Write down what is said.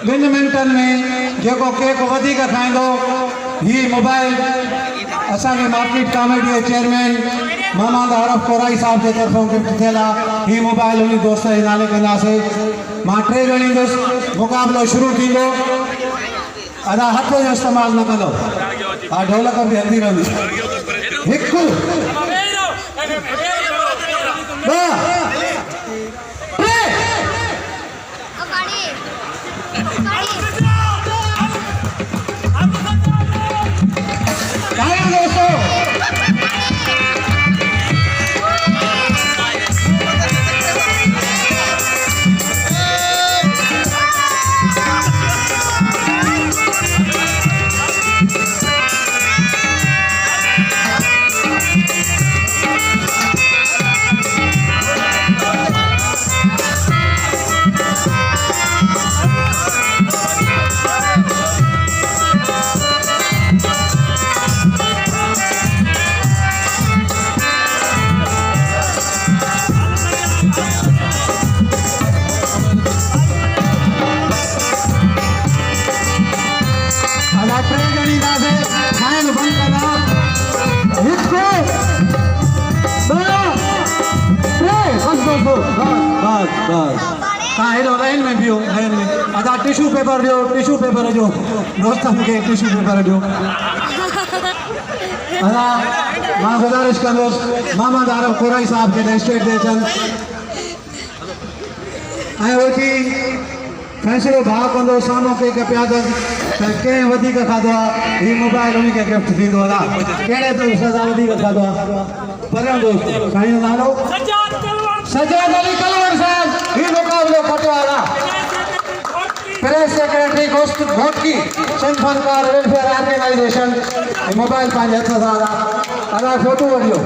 2 मिनटन में जो केक वधिक खाइंदो ही मोबाइल असांखे मार्केट कमेटी के चेयरमैन मोहम्मद आरफ कोराई साहब के तरफों गिफ्ट थियल ही मोबाइल उन दोस्त के नाले कंदासीं। मां 3 ॻणींदुसि, मुक़ाबलो शुरू थींदो। अदा हथ जो इस्तेमाल न कंदो। हाँ ढोलक भी हल्दी रहंदी। 1 2 लाइन में भी हो लाइन में अदा टिश्यू पेपर जो दोस्तन के टिश्यू पेपर जो अदा मां गुजारिश कंदुसि मोहम्मद आरफ कोराई साहब के स्टेट दे अचनि ऐं उहो फैसलो भाउ कंदो साम्हूं कंहिंखे पियादनि त कंहिं वधीक खाधो आहे हीउ मोबाइल उन खे गिफ्ट थींदो अदा कहिड़े दोस्त सां वधीक खाधो आहे परियों दोस्त साईं जो नालो सजाद अली कलवर साहब ही मुकाबलो खटियो आहे प्रेस सेक्रेटरी घोटकी सिंध फनकार वेलफेयर ऑर्गेनाइजेशन मोबाइल पंहिंजे हथ सां अदा फोटो वठियो